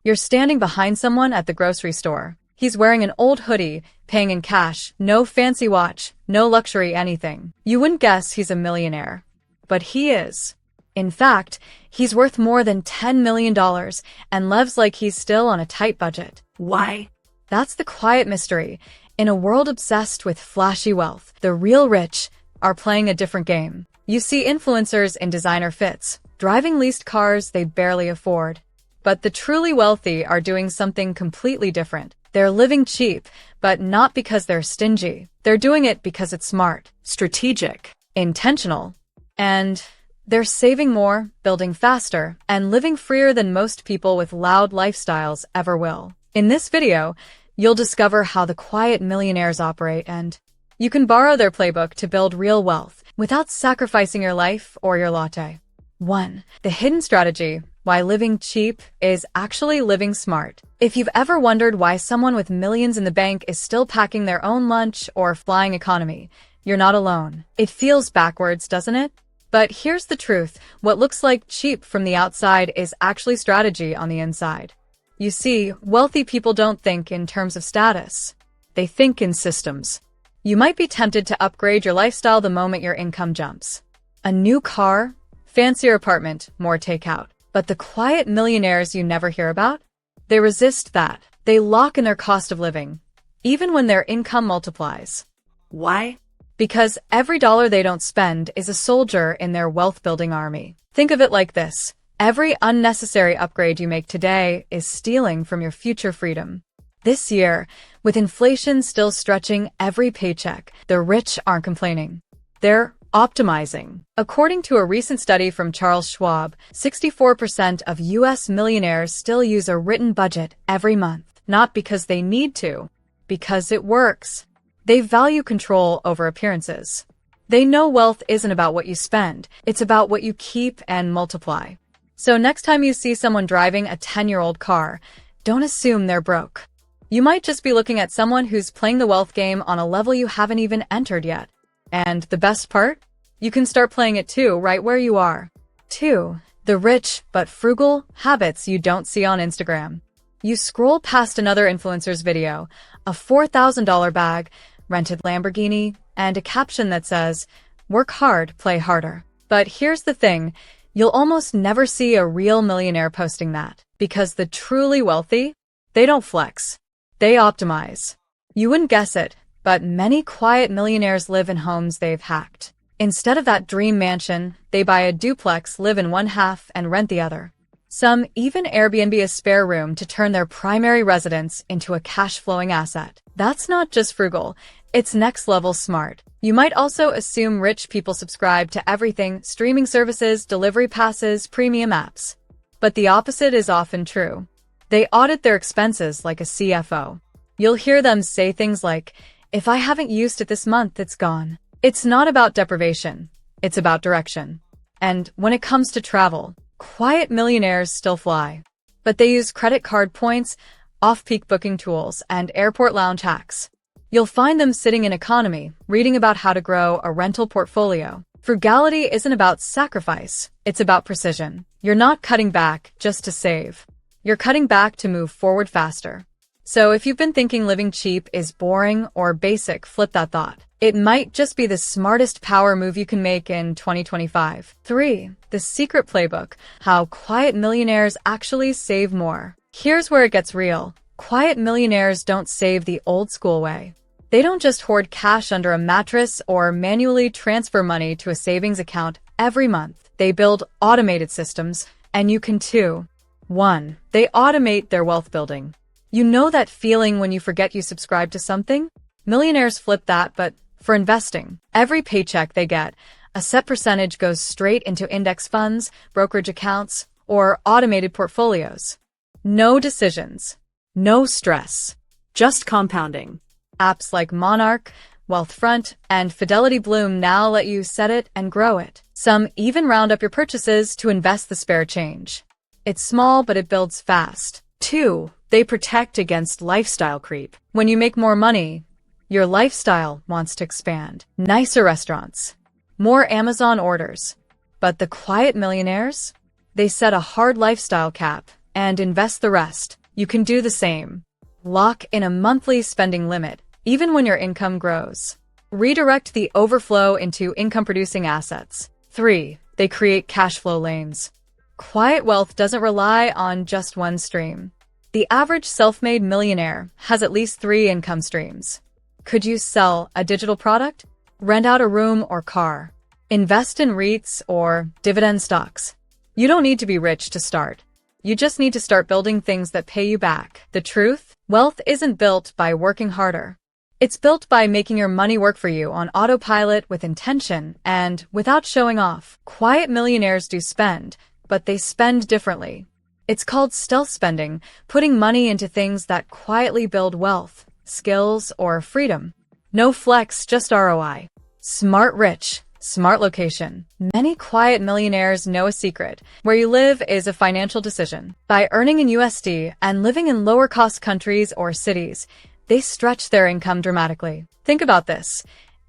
You're standing behind someone at the grocery store. He's wearing an old hoodie, paying in cash, no fancy watch, no luxury anything. You wouldn't guess he's a millionaire. But he is. In fact, he's worth more than $10 million and lives like he's still on a tight budget. Why? That's the quiet mystery. In a world obsessed with flashy wealth, the real rich are playing a different game. You see influencers in designer fits, driving leased cars they barely afford. But the truly wealthy are doing something completely different. They're living cheap, but not because they're stingy. They're doing it because it's smart, Strategic. intentional, and they're saving more, building faster, and living freer than most people with loud lifestyles ever will. In this video, you'll discover how the quiet millionaires operate, and you can borrow their playbook to build real wealth without sacrificing your life or your latte. 1. The hidden strategy: why living cheap is actually living smart. If you've ever wondered why someone with millions in the bank is still packing their own lunch or flying economy, you're not alone. It feels backwards, doesn't it? But here's the truth. What looks like cheap from the outside is actually strategy on the inside. You see, wealthy people don't think in terms of status. They think in systems. You might be tempted to upgrade your lifestyle the moment your income jumps. A new car, fancier apartment, more takeout. But the quiet millionaires you never hear about? They resist that. They lock in their cost of living, even when their income multiplies. Why? Because every dollar they don't spend is a soldier in their wealth-building army. Think of it like this. Every unnecessary upgrade you make today is stealing from your future freedom. This year, with inflation still stretching every paycheck, the rich aren't complaining. They're optimizing. According to a recent study from Charles Schwab, 64% of U.S. millionaires still use a written budget every month, not because they need to, because it works. They value control over appearances. They know wealth isn't about what you spend, it's about what you keep and multiply. So next time you see someone driving a 10-year-old car, don't assume they're broke. You might just be looking at someone who's playing the wealth game on a level you haven't even entered yet. And the best part? You can start playing it too, right where you are. 2. The rich but frugal habits you don't see on Instagram. You scroll past another influencer's video, a $4,000 bag, rented Lamborghini, and a caption that says, "Work hard, play harder." But here's the thing, you'll almost never see a real millionaire posting that, because the truly wealthy, they don't flex. They optimize. You wouldn't guess it, but many quiet millionaires live in homes they've hacked. Instead of that dream mansion, they buy a duplex, live in one half, and rent the other. Some even Airbnb a spare room to turn their primary residence into a cash-flowing asset. That's not just frugal, it's next-level smart. You might also assume rich people subscribe to everything: streaming services, delivery passes, premium apps. But the opposite is often true. They audit their expenses like a CFO. You'll hear them say things like, "If I haven't used it this month, it's gone." It's not about deprivation, it's about direction. And when it comes to travel, quiet millionaires still fly. But they use credit card points, off-peak booking tools, and airport lounge hacks. You'll find them sitting in economy, reading about how to grow a rental portfolio. Frugality isn't about sacrifice, it's about precision. You're not cutting back just to save. You're cutting back to move forward faster. So if you've been thinking living cheap is boring or basic, flip that thought. It might just be the smartest power move you can make in 2025. 3. The secret playbook: how quiet millionaires actually save more. Here's where it gets real. Quiet millionaires don't save the old school way. They don't just hoard cash under a mattress or manually transfer money to a savings account every month. They build automated systems, and you can too. 1. They automate their wealth building. You know that feeling when you forget you subscribe to something? Millionaires flip that, but for investing. Every paycheck they get, a set percentage goes straight into index funds, brokerage accounts, or automated portfolios. No decisions. No stress. Just compounding. Apps like Monarch, Wealthfront, and Fidelity Bloom now let you set it and grow it. Some even round up your purchases to invest the spare change. It's small, but it builds fast. 2. They protect against lifestyle creep. When you make more money, your lifestyle wants to expand. Nicer restaurants, more Amazon orders. But the quiet millionaires? They set a hard lifestyle cap. and invest the rest. You can do the same. Lock in a monthly spending limit, even when your income grows. Redirect the overflow into income-producing assets. 3. They create cash flow lanes. Quiet wealth doesn't rely on just one stream. The average self-made millionaire has at least 3 income streams. Could you sell a digital product? Rent out a room or car? Invest in REITs or dividend stocks? You don't need to be rich to start. You just need to start building things that pay you back. The truth? Wealth isn't built by working harder. It's built by making your money work for you on autopilot with intention and without showing off. Quiet millionaires do spend, but they spend differently. It's called stealth spending, putting money into things that quietly build wealth, skills, or freedom. No flex, just ROI. Smart rich, smart location. Many quiet millionaires know a secret. Where you live is a financial decision. By earning in USD and living in lower-cost countries or cities, they stretch their income dramatically. Think about this.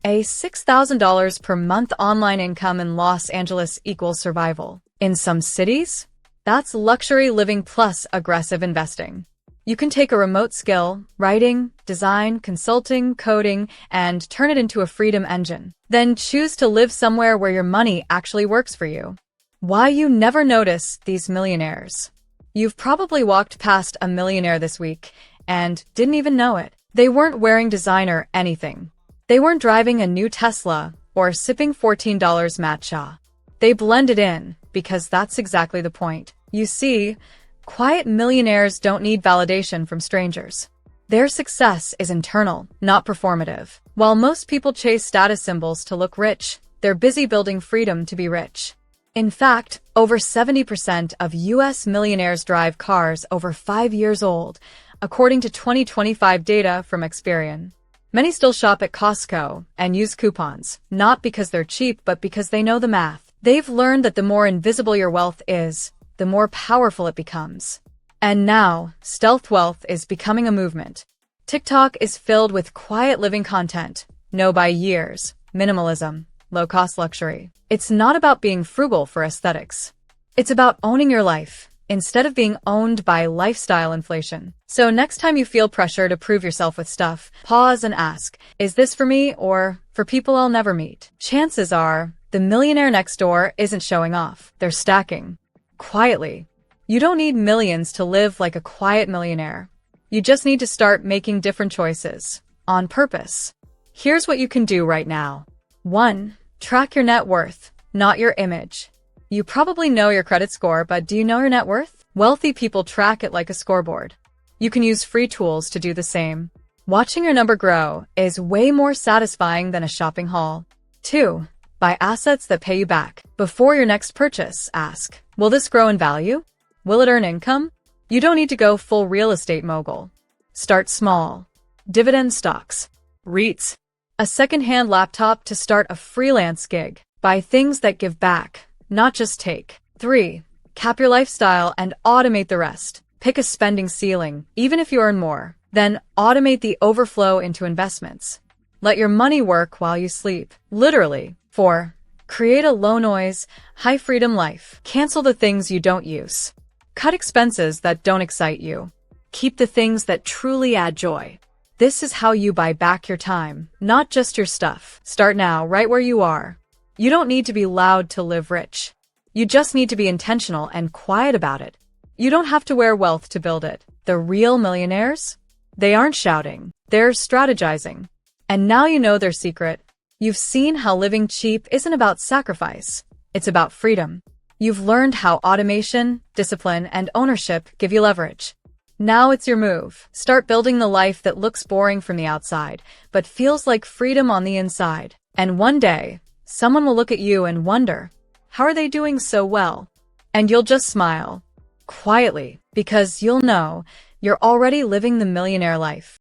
A $6,000 per month online income in Los Angeles equals survival. In some cities, that's luxury living plus aggressive investing. You can take a remote skill, writing, design, consulting, coding, and turn it into a freedom engine. Then choose to live somewhere where your money actually works for you. Why you never notice these millionaires. You've probably walked past a millionaire this week and didn't even know it. They weren't wearing designer anything. They weren't driving a new Tesla or sipping $14 matcha. They blended in because that's exactly the point. You see, quiet millionaires don't need validation from strangers. Their success is internal, not performative. While most people chase status symbols to look rich, they're busy building freedom to be rich. In fact, over 70% of US millionaires drive cars over 5 years old, according to 2025 data from Experian. Many still shop at Costco and use coupons, not because they're cheap, but because they know the math. They've learned that the more invisible your wealth is, the more powerful it becomes. And now, stealth wealth is becoming a movement. TikTok is filled with quiet living content, know by years, minimalism, low-cost luxury. It's not about being frugal for aesthetics. It's about owning your life, instead of being owned by lifestyle inflation. So next time you feel pressure to prove yourself with stuff, pause and ask, is this for me or for people I'll never meet? Chances are, the millionaire next door isn't showing off. They're stacking. Quietly. You don't need millions to live like a quiet millionaire. You just need to start making different choices. On purpose. Here's what you can do right now. 1. Track your net worth, not your image. You probably know your credit score, but do you know your net worth? Wealthy people track it like a scoreboard. You can use free tools to do the same. Watching your number grow is way more satisfying than a shopping haul. 2. Buy assets that pay you back. Before your next purchase, ask, will this grow in value? Will it earn income? You don't need to go full real estate mogul. Start small. Dividend stocks. REITs. A second-hand laptop to start a freelance gig. Buy things that give back, not just take. 3. Cap your lifestyle and automate the rest. Pick a spending ceiling, even if you earn more. Then automate the overflow into investments. Let your money work while you sleep. Literally. 4. Create a low-noise, high-freedom life. Cancel the things you don't use. Cut expenses that don't excite you. Keep the things that truly add joy. This is how you buy back your time, not just your stuff. Start now, right where you are. You don't need to be loud to live rich. You just need to be intentional and quiet about it. You don't have to wear wealth to build it. The real millionaires? They aren't shouting. They're strategizing. And now you know their secret. You've seen how living cheap isn't about sacrifice. It's about freedom. You've learned how automation, discipline, and ownership give you leverage. Now it's your move. Start building the life that looks boring from the outside, but feels like freedom on the inside. And one day, someone will look at you and wonder, how are they doing so well? And you'll just smile. Quietly, because you'll know you're already living the millionaire life.